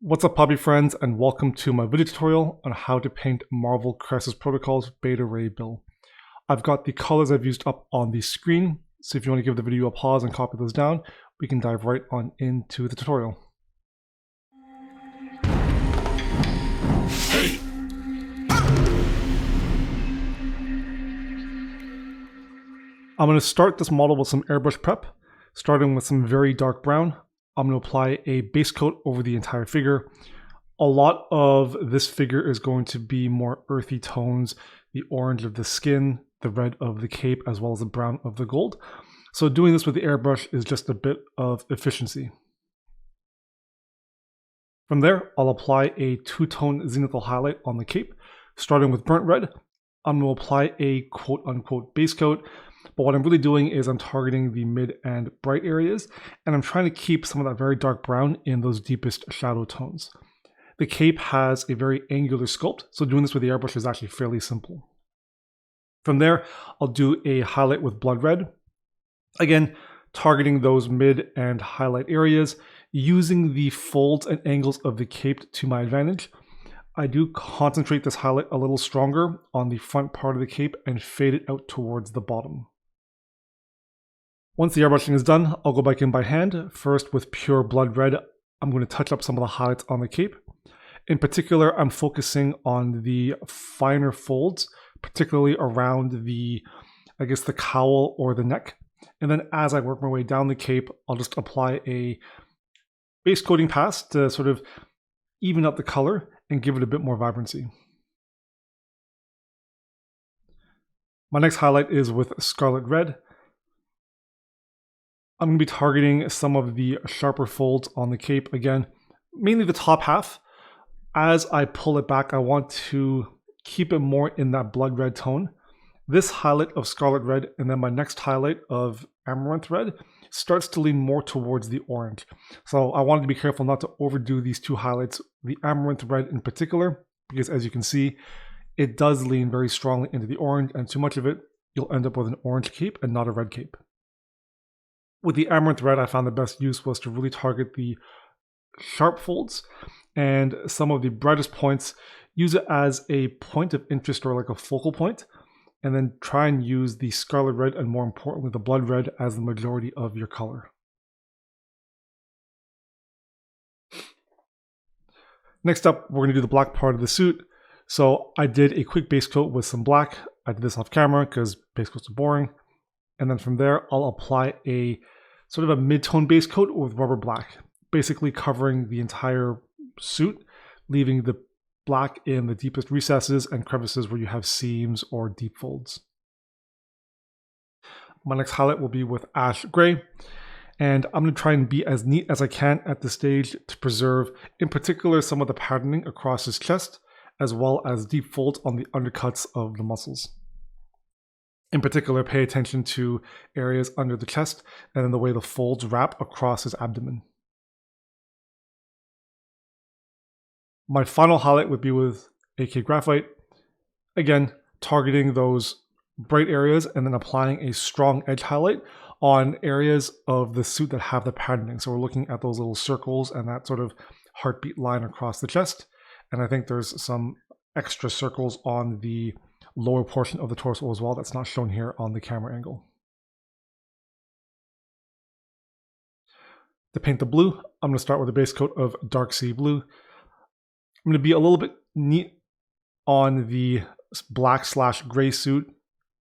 What's up, hobby friends, and welcome to my video tutorial on how to paint Marvel Crisis Protocol's Beta Ray Bill. I've got the colors I've used up on the screen, so if you want to give the video a pause and copy those down, we can dive right on into the tutorial. I'm going to start this model with some Airbrush Prep, starting with some very dark brown. I'm going to apply a base coat over the entire figure. A lot of this figure is going to be more earthy tones, the orange of the skin, the red of the cape, as well as the brown of the gold. So doing this with the airbrush is just a bit of efficiency. From there, I'll apply a two-tone zenithal highlight on the cape, starting with burnt red. I'm going to apply a quote-unquote base coat. But what I'm really doing is I'm targeting the mid and bright areas, and I'm trying to keep some of that very dark brown in those deepest shadow tones. The cape has a very angular sculpt, so doing this with the airbrush is actually fairly simple. From there, I'll do a highlight with blood red. Again, targeting those mid and highlight areas, using the folds and angles of the cape to my advantage. I do concentrate this highlight a little stronger on the front part of the cape and fade it out towards the bottom. Once the airbrushing is done, I'll go back in by hand. First with pure blood red, I'm going to touch up some of the highlights on the cape. In particular, I'm focusing on the finer folds, particularly around the cowl or the neck. And then as I work my way down the cape, I'll just apply a base coating pass to sort of even up the color and give it a bit more vibrancy. My next highlight is with scarlet red. I'm going to be targeting some of the sharper folds on the cape again, mainly the top half. As I pull it back, I want to keep it more in that blood red tone. This highlight of scarlet red and then my next highlight of amaranth red starts to lean more towards the orange. So I wanted to be careful not to overdo these two highlights, the amaranth red in particular, because as you can see, it does lean very strongly into the orange, and too much of it, you'll end up with an orange cape and not a red cape. With the amaranth red, I found the best use was to really target the sharp folds and some of the brightest points, use it as a point of interest or like a focal point, and then try and use the scarlet red and more importantly the blood red as the majority of your color. Next up, we're going to do the black part of the suit. So I did a quick base coat with some black. I did this off camera because base coats are boring. And then from there, I'll apply a sort of a mid-tone base coat with rubber black, basically covering the entire suit, leaving the black in the deepest recesses and crevices where you have seams or deep folds. My next highlight will be with ash gray, and I'm going to try and be as neat as I can at this stage to preserve, in particular, some of the patterning across his chest, as well as deep folds on the undercuts of the muscles. In particular, pay attention to areas under the chest and then the way the folds wrap across his abdomen. My final highlight would be with AK Graphite. Again, targeting those bright areas and then applying a strong edge highlight on areas of the suit that have the patterning. So we're looking at those little circles and that sort of heartbeat line across the chest. And I think there's some extra circles on the lower portion of the torso as well that's not shown here on the camera angle. To paint the blue, I'm going to start with a base coat of dark sea blue. I'm going to be a little bit neat on the black/gray suit.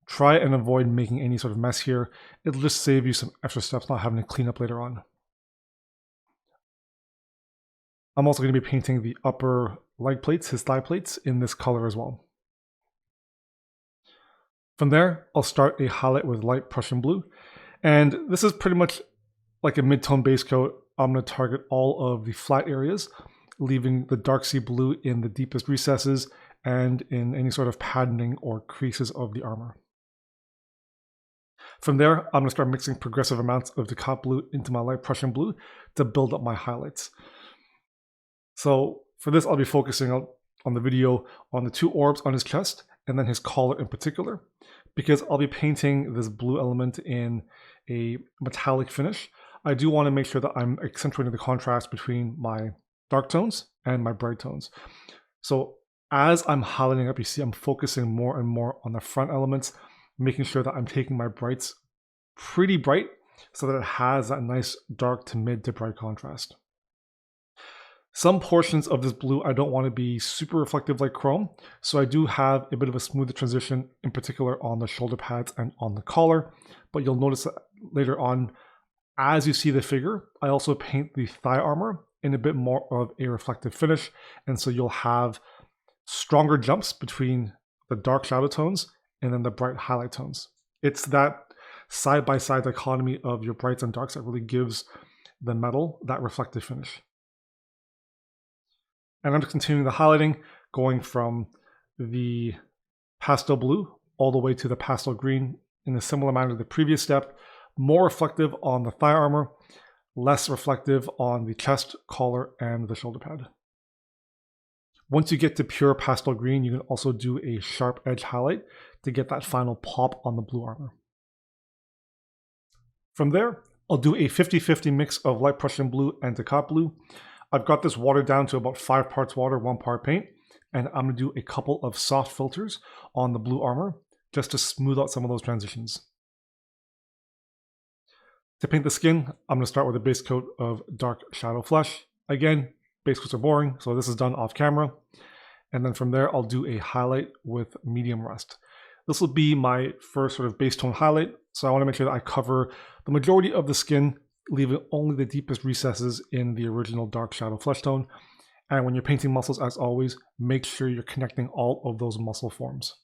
Try and avoid making any sort of mess here. It'll just save you some extra steps not having to clean up later on. I'm also going to be painting the upper leg plates, his thigh plates, in this color as well. From there, I'll start a highlight with light Prussian blue. And this is pretty much like a mid-tone base coat. I'm going to target all of the flat areas, leaving the dark sea blue in the deepest recesses and in any sort of patterning or creases of the armor. From there, I'm going to start mixing progressive amounts of the cop blue into my light Prussian blue to build up my highlights. So for this, I'll be focusing on the video on the two orbs on his chest and then his collar in particular, because I'll be painting this blue element in a metallic finish. I do want to make sure that I'm accentuating the contrast between my dark tones and my bright tones. So as I'm highlighting up, you see I'm focusing more and more on the front elements, making sure that I'm taking my brights pretty bright so that it has that nice dark to mid to bright contrast. Some portions of this blue I don't want to be super reflective like chrome, so I do have a bit of a smoother transition, in particular on the shoulder pads and on the collar, but you'll notice that later on, as you see the figure, I also paint the thigh armor in a bit more of a reflective finish, and so you'll have stronger jumps between the dark shadow tones and then the bright highlight tones. It's that side-by-side dichotomy of your brights and darks that really gives the metal that reflective finish. And I'm just continuing the highlighting, going from the pastel blue all the way to the pastel green in a similar manner to the previous step, more reflective on the thigh armor, less reflective on the chest, collar, and the shoulder pad. Once you get to pure pastel green, you can also do a sharp edge highlight to get that final pop on the blue armor. From there, I'll do a 50-50 mix of light Prussian blue and Ducat blue. I've got this watered down to about 5 parts water, 1 part paint, and I'm going to do a couple of soft filters on the blue armor just to smooth out some of those transitions. To paint the skin, I'm going to start with a base coat of dark shadow flesh. Again, base coats are boring, so this is done off camera. And then from there, I'll do a highlight with medium rust. This will be my first sort of base tone highlight, so I want to make sure that I cover the majority of the skin, leaving only the deepest recesses in the original dark shadow flesh tone. And when you're painting muscles, as always, make sure you're connecting all of those muscle forms.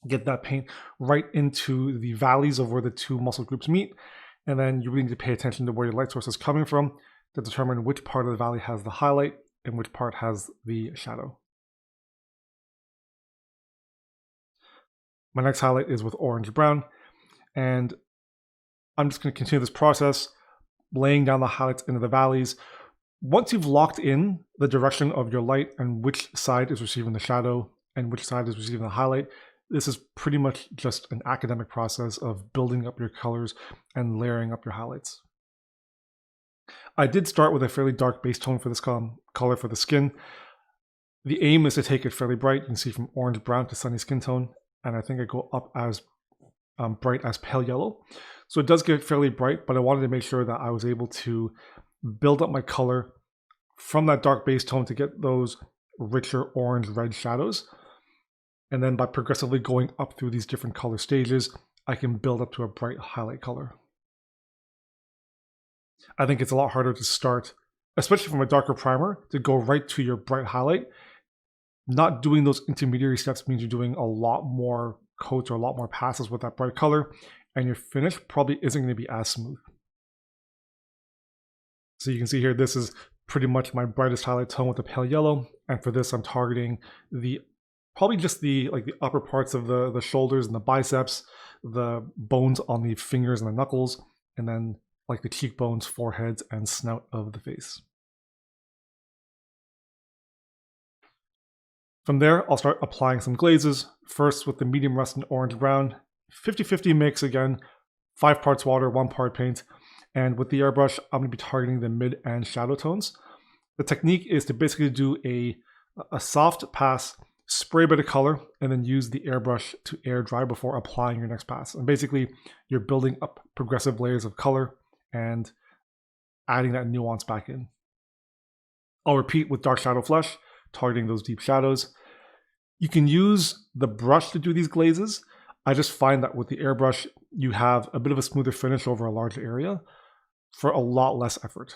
Get that paint right into the valleys of where the two muscle groups meet, and then you really need to pay attention to where your light source is coming from to determine which part of the valley has the highlight and which part has the shadow. My next highlight is with orange brown, and I'm just going to continue this process, laying down the highlights into the valleys. Once you've locked in the direction of your light and which side is receiving the shadow and which side is receiving the highlight, this is pretty much just an academic process of building up your colors and layering up your highlights. I did start with a fairly dark base tone for this color for the skin. The aim is to take it fairly bright. You can see from orange brown to sunny skin tone, and I think I go up as bright as pale yellow. So it does get fairly bright, but I wanted to make sure that I was able to build up my color from that dark base tone to get those richer orange-red shadows. And then by progressively going up through these different color stages, I can build up to a bright highlight color. I think it's a lot harder to start, especially from a darker primer, to go right to your bright highlight. Not doing those intermediary steps means you're doing a lot more coats or a lot more passes with that bright color, and your finish probably isn't going to be as smooth. So you can see here, this is pretty much my brightest highlight tone with the pale yellow, and for this I'm targeting probably just the upper parts of the shoulders and the biceps, the bones on the fingers and the knuckles, and then like the cheekbones, foreheads, and snout of the face. From there, I'll start applying some glazes, first with the medium rust and orange brown, 50-50 mix again, 5 parts water, 1 part paint, and with the airbrush, I'm going to be targeting the mid and shadow tones. The technique is to basically do a soft pass, spray a bit of color, and then use the airbrush to air dry before applying your next pass. And basically, you're building up progressive layers of color and adding that nuance back in. I'll repeat with dark shadow flesh, targeting those deep shadows. You can use the brush to do these glazes. I just find that with the airbrush, you have a bit of a smoother finish over a larger area for a lot less effort.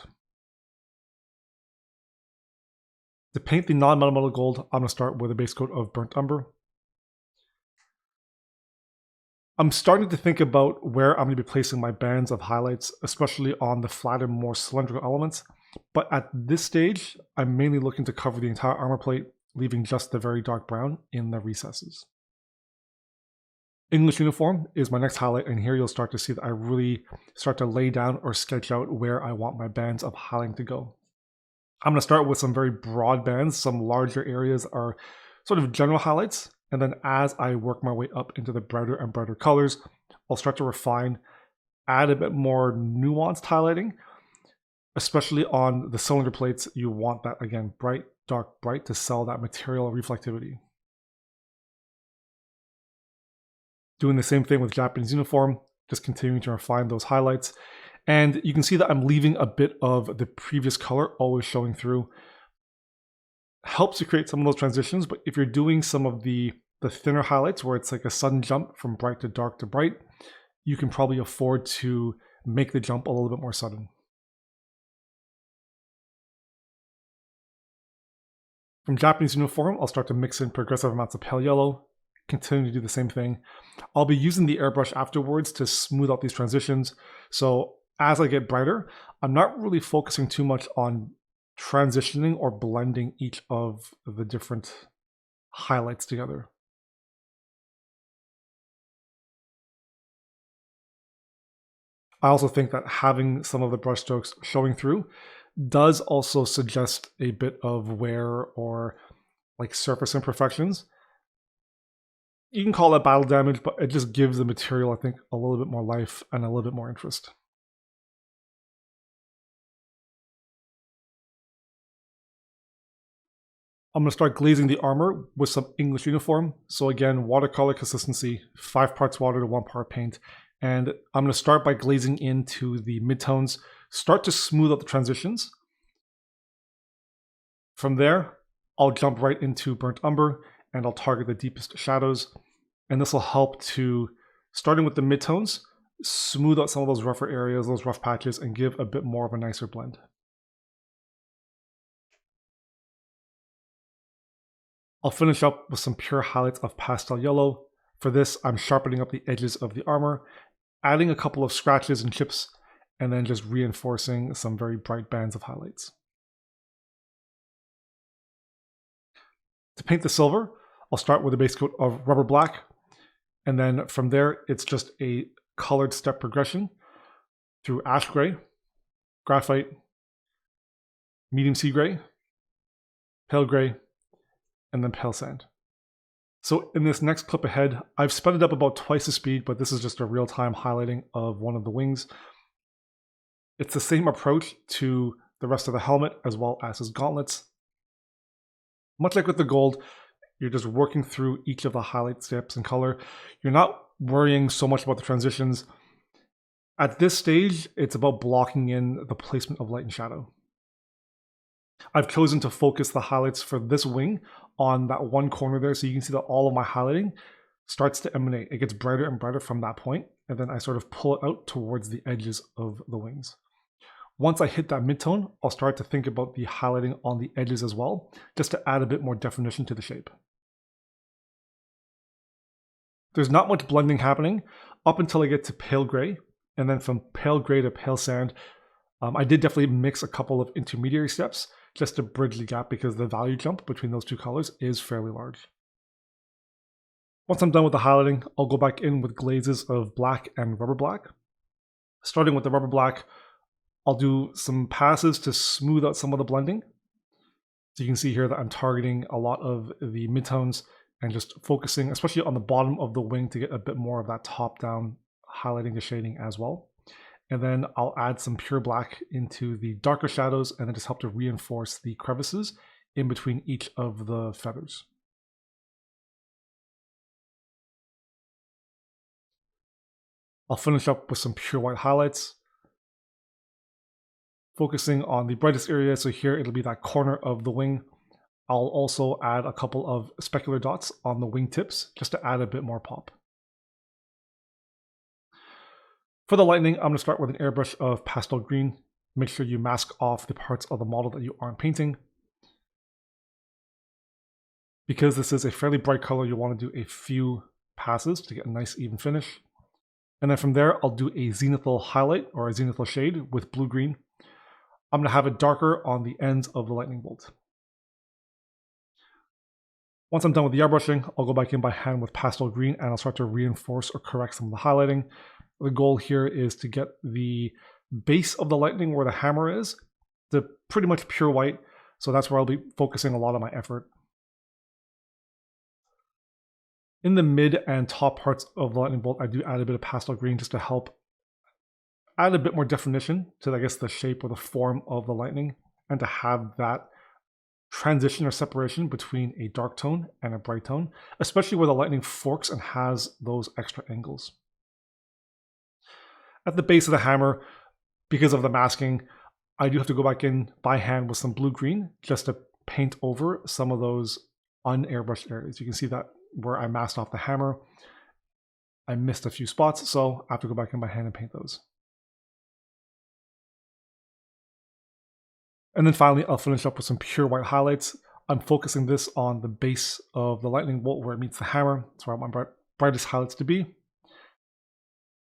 To paint the non-metal gold, I'm going to start with a base coat of burnt umber. I'm starting to think about where I'm going to be placing my bands of highlights, especially on the flatter, more cylindrical elements. But at this stage, I'm mainly looking to cover the entire armor plate, leaving just the very dark brown in the recesses. English uniform is my next highlight, and here you'll start to see that I really start to lay down or sketch out where I want my bands of highlighting to go. I'm going to start with some very broad bands. Some larger areas are sort of general highlights, and then as I work my way up into the brighter and brighter colors, I'll start to refine, add a bit more nuanced highlighting, especially on the cylinder plates. You want that, again, bright, dark, bright to sell that material reflectivity. Doing the same thing with Japanese uniform, just continuing to refine those highlights. And you can see that I'm leaving a bit of the previous color always showing through. Helps to create some of those transitions, but if you're doing some of the thinner highlights where it's like a sudden jump from bright to dark to bright, you can probably afford to make the jump a little bit more sudden. From Japanese uniform, I'll start to mix in progressive amounts of pale yellow, continue to do the same thing. I'll be using the airbrush afterwards to smooth out these transitions. So as I get brighter, I'm not really focusing too much on transitioning or blending each of the different highlights together. I also think that having some of the brush strokes showing through does also suggest a bit of wear or like surface imperfections. You can call that battle damage, but it just gives the material, I think, a little bit more life and a little bit more interest. I'm going to start glazing the armor with some English uniform. So again, watercolor consistency, 5 parts water to 1 part paint. And I'm going to start by glazing into the midtones, start to smooth out the transitions. From there, I'll jump right into burnt umber and I'll target the deepest shadows. And this will help to, starting with the midtones, smooth out some of those rougher areas, those rough patches, and give a bit more of a nicer blend. I'll finish up with some pure highlights of pastel yellow. For this, I'm sharpening up the edges of the armor, adding a couple of scratches and chips, and then just reinforcing some very bright bands of highlights. To paint the silver, I'll start with a base coat of rubber black, and then from there, it's just a colored step progression through ash gray, graphite, medium sea gray, pale gray, and then pale sand. So in this next clip ahead, I've sped it up about twice the speed, but this is just a real-time highlighting of one of the wings. It's the same approach to the rest of the helmet as well as his gauntlets. Much like with the gold, you're just working through each of the highlight steps in color. You're not worrying so much about the transitions. At this stage, it's about blocking in the placement of light and shadow. I've chosen to focus the highlights for this wing on that one corner there, so you can see that all of my highlighting starts to emanate. It gets brighter and brighter from that point, and then I sort of pull it out towards the edges of the wings. Once I hit that midtone, I'll start to think about the highlighting on the edges as well, just to add a bit more definition to the shape. There's not much blending happening up until I get to pale gray, and then from pale gray to pale sand, I did definitely mix a couple of intermediary steps just to bridge the gap because the value jump between those two colors is fairly large. Once I'm done with the highlighting, I'll go back in with glazes of black and rubber black. Starting with the rubber black, I'll do some passes to smooth out some of the blending. So you can see here that I'm targeting a lot of the midtones and just focusing, especially on the bottom of the wing, to get a bit more of that top-down highlighting the shading as well. And then I'll add some pure black into the darker shadows and then just help to reinforce the crevices in between each of the feathers. I'll finish up with some pure white highlights, focusing on the brightest area. So here it'll be that corner of the wing. I'll also add a couple of specular dots on the wing tips just to add a bit more pop. For the lightning, I'm going to start with an airbrush of pastel green. Make sure you mask off the parts of the model that you aren't painting. Because this is a fairly bright color, you'll want to do a few passes to get a nice even finish. And then from there, I'll do a zenithal highlight or a zenithal shade with blue-green. I'm going to have it darker on the ends of the lightning bolt. Once I'm done with the airbrushing, I'll go back in by hand with pastel green and I'll start to reinforce or correct some of the highlighting. The goal here is to get the base of the lightning where the hammer is to pretty much pure white. So that's where I'll be focusing a lot of my effort. In the mid and top parts of the lightning bolt, I do add a bit of pastel green just to help add a bit more definition to, I guess, the shape or the form of the lightning, and to have that transition or separation between a dark tone and a bright tone, especially where the lightning forks and has those extra angles. At the base of the hammer, because of the masking, I do have to go back in by hand with some blue-green just to paint over some of those un-airbrushed areas. You can see that where I masked off the hammer, I missed a few spots, so I have to go back in by hand and paint those. And then finally, I'll finish up with some pure white highlights. I'm focusing this on the base of the lightning bolt where it meets the hammer. That's where I want my brightest highlights to be.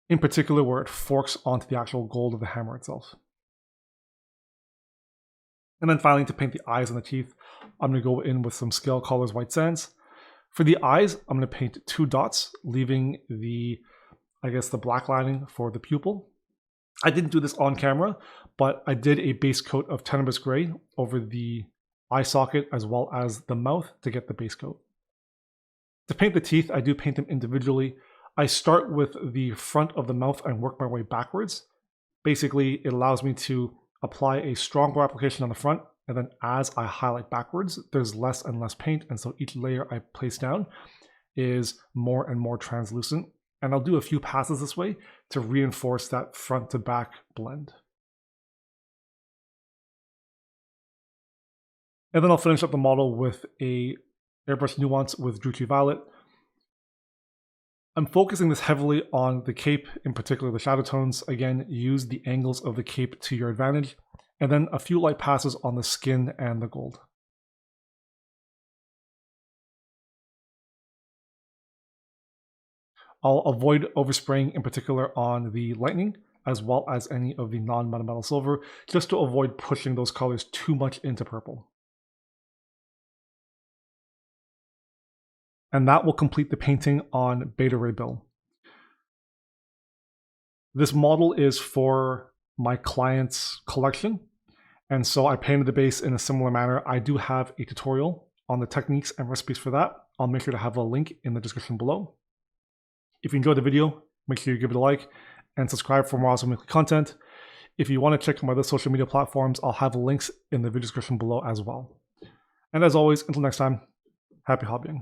In particular, where it forks onto the actual gold of the hammer itself. And then finally, to paint the eyes and the teeth, I'm going to go in with some Scale Colors White Sands. For the eyes, I'm going to paint 2 dots, leaving the, I guess, the black lining for the pupil. I didn't do this on camera, but I did a base coat of Tenebrous Gray over the eye socket as well as the mouth to get the base coat. To paint the teeth, I do paint them individually. I start with the front of the mouth and work my way backwards. Basically, it allows me to apply a stronger application on the front, and then as I highlight backwards, there's less and less paint, and so each layer I place down is more and more translucent. And I'll do a few passes this way to reinforce that front to back blend. And then I'll finish up the model with a Airbrush Nuance with Druchii Violet. I'm focusing this heavily on the cape, in particular the shadow tones. Again, use the angles of the cape to your advantage, and then a few light passes on the skin and the gold. I'll avoid overspraying, in particular on the lightning, as well as any of the non-metal silver, just to avoid pushing those colors too much into purple. And that will complete the painting on Beta Ray Bill. This model is for my client's collection, and so I painted the base in a similar manner. I do have a tutorial on the techniques and recipes for that. I'll make sure to have a link in the description below. If you enjoyed the video, make sure you give it a like and subscribe for more awesome weekly content. If you want to check my other social media platforms, I'll have links in the video description below as well. And as always, until next time, happy hobbying.